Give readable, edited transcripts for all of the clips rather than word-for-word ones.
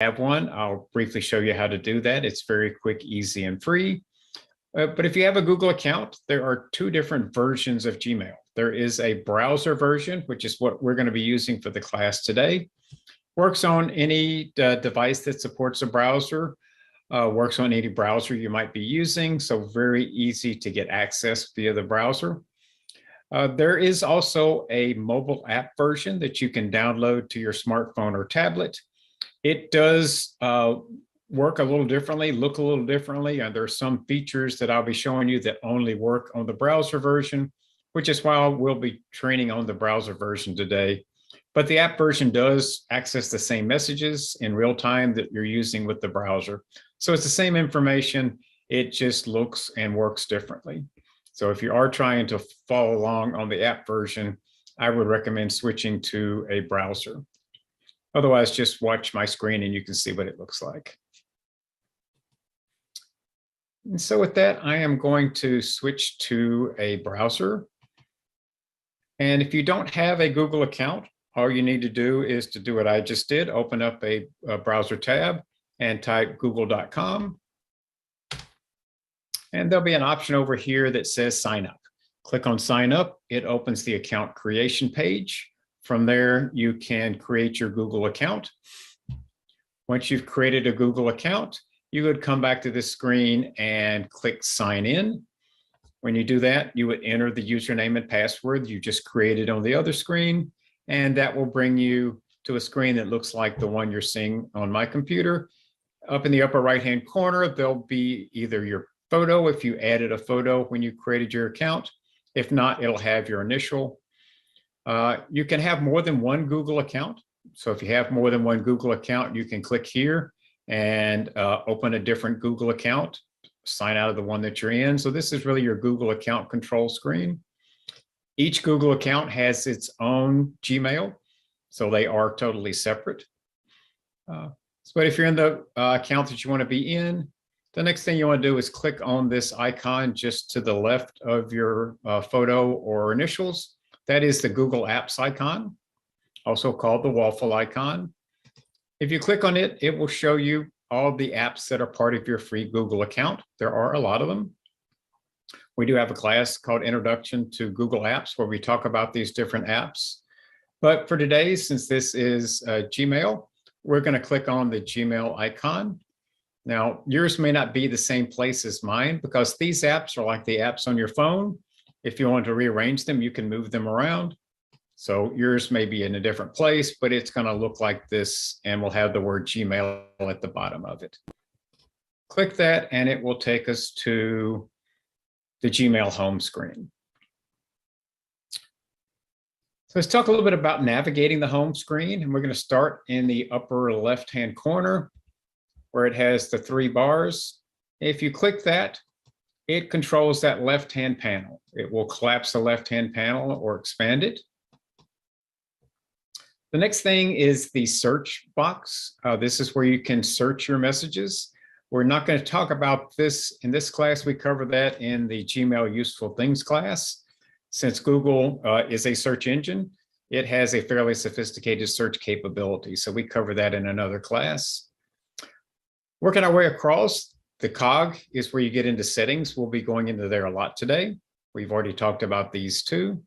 have one, I'll briefly show you how to do that. It's very quick, easy, and free. But if you have a Google account, there are two different versions of Gmail. There is a browser version, which is what we're going to be using for the class today. Works on any device that supports a browser, works on any browser you might be using, so very easy to get access via the browser. There is also a mobile app version that you can download to your smartphone or tablet. It does work a little differently, look a little differently, and there are some features that I'll be showing you that only work on the browser version, which is why we'll be training on the browser version today. But the app version does access the same messages in real time that you're using with the browser. So it's the same information, it just looks and works differently. So if you are trying to follow along on the app version, I would recommend switching to a browser. Otherwise, just watch my screen and you can see what it looks like. And so with that, I am going to switch to a browser. And if you don't have a Google account, all you need to do is to do what I just did, open up a browser tab and type google.com. And there'll be an option over here that says sign up. Click on sign up, it opens the account creation page. From there, you can create your Google account. Once you've created a Google account, you would come back to this screen and click sign in. When you do that, you would enter the username and password you just created on the other screen, and that will bring you to a screen that looks like the one you're seeing on my computer. Up in the upper right-hand corner, there'll be either your photo if you added a photo when you created your account. If not, it'll have your initial. You can have more than one Google account. So if you have more than one Google account, you can click here and open a different Google account, sign out of the one that you're in. So this is really your Google account control screen. Each Google account has its own Gmail, so they are totally separate. But if you're in the account that you want to be in, the next thing you want to do is click on this icon just to the left of your photo or initials. That is the Google Apps icon, also called the waffle icon. If you click on it, it will show you all the apps that are part of your free Google account. There are a lot of them. We do have a class called Introduction to Google Apps where we talk about these different apps. But for today, since this is Gmail, we're going to click on the Gmail icon. Now, yours may not be the same place as mine because these apps are like the apps on your phone. If you want to rearrange them, you can move them around. So yours may be in a different place, but it's going to look like this and we'll have the word Gmail at the bottom of it. Click that and it will take us to the Gmail home screen. So let's talk a little bit about navigating the home screen. And we're going to start in the upper left-hand corner where it has the three bars. If you click that, it controls that left-hand panel. It will collapse the left-hand panel or expand it. The next thing is the search box. This is where you can search your messages. We're not going to talk about this in this class. We cover that in the Gmail Useful Things class. Since Google is a search engine, it has a fairly sophisticated search capability. So we cover that in another class. Working our way across, the cog is where you get into settings. We'll be going into there a lot today. We've already talked about these two.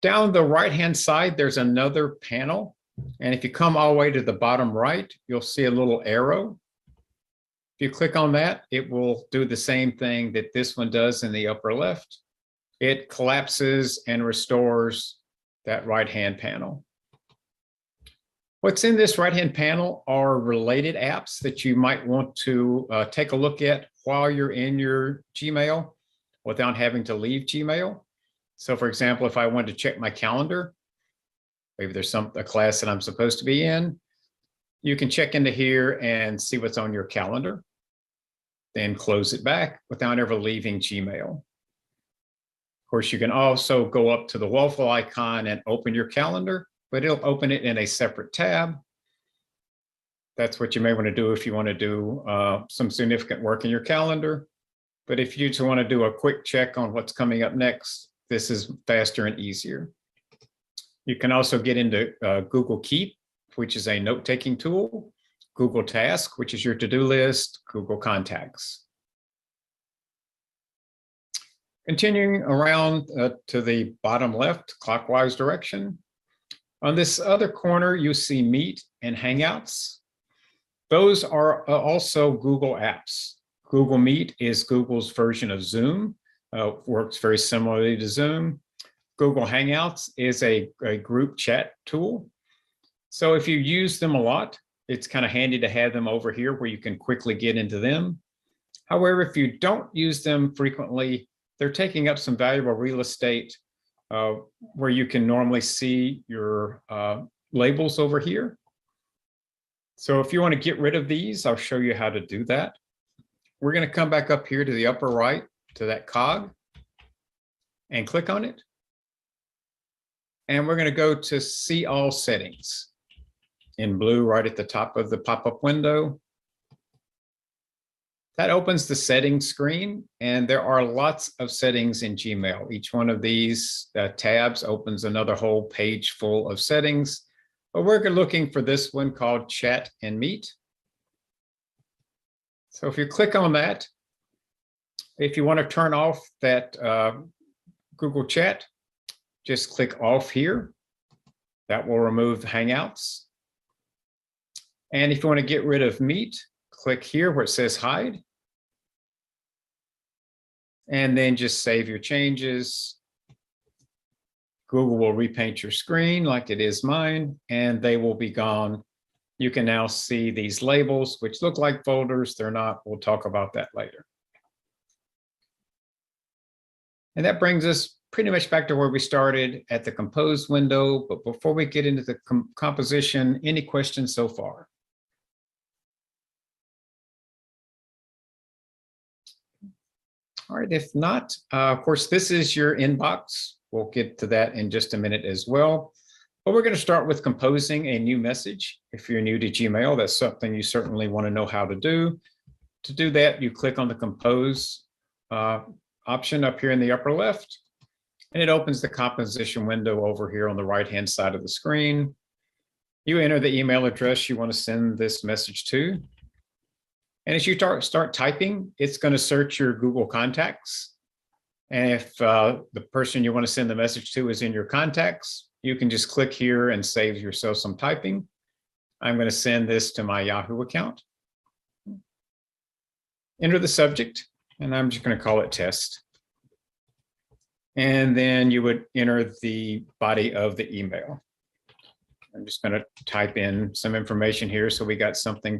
Down the right-hand side, there's another panel. And if you come all the way to the bottom right, you'll see a little arrow. If you click on that, it will do the same thing that this one does in the upper left. It collapses and restores that right-hand panel. What's in this right-hand panel are related apps that you might want to take a look at while you're in your Gmail without having to leave Gmail. So for example, if I wanted to check my calendar, maybe there's a class that I'm supposed to be in, you can check into here and see what's on your calendar, then close it back without ever leaving Gmail. Of course, you can also go up to the waffle icon and open your calendar, but it'll open it in a separate tab. That's what you may want to do if you want to do some significant work in your calendar. But if you just want to do a quick check on what's coming up next, this is faster and easier. You can also get into Google Keep, which is a note-taking tool. Google Task, which is your to-do list, Google Contacts. Continuing around to the bottom left, clockwise direction. On this other corner, you see Meet and Hangouts. Those are also Google apps. Google Meet is Google's version of Zoom, works very similarly to Zoom. Google Hangouts is a group chat tool. So if you use them a lot, it's kind of handy to have them over here where you can quickly get into them. However, if you don't use them frequently, they're taking up some valuable real estate where you can normally see your labels over here. So if you want to get rid of these, I'll show you how to do that. We're going to come back up here to the upper right to that cog and click on it. And we're going to go to See All Settings in blue right at the top of the pop-up window. That opens the settings screen, and there are lots of settings in Gmail. Each one of these tabs opens another whole page full of settings, but we're looking for this one called Chat and Meet. So if you click on that, if you want to turn off that Google Chat, just click off here. That will remove the Hangouts. And if you want to get rid of Meet, click here where it says hide. And then just save your changes. Google will repaint your screen like it is mine, and they will be gone. You can now see these labels, which look like folders. They're not. We'll talk about that later. And that brings us pretty much back to where we started at the Compose window. But before we get into the composition, any questions so far? All right, if not, of course, this is your inbox. We'll get to that in just a minute as well. But we're going to start with composing a new message. If you're new to Gmail, that's something you certainly want to know how to do. To do that, you click on the Compose option up here in the upper left, and it opens the composition window over here on the right-hand side of the screen. You enter the email address you want to send this message to. And as you start typing, it's going to search your Google Contacts. And if the person you want to send the message to is in your contacts, you can just click here and save yourself some typing. I'm going to send this to my Yahoo account. Enter the subject, and I'm just going to call it test. And then you would enter the body of the email. I'm just going to type in some information here so we got something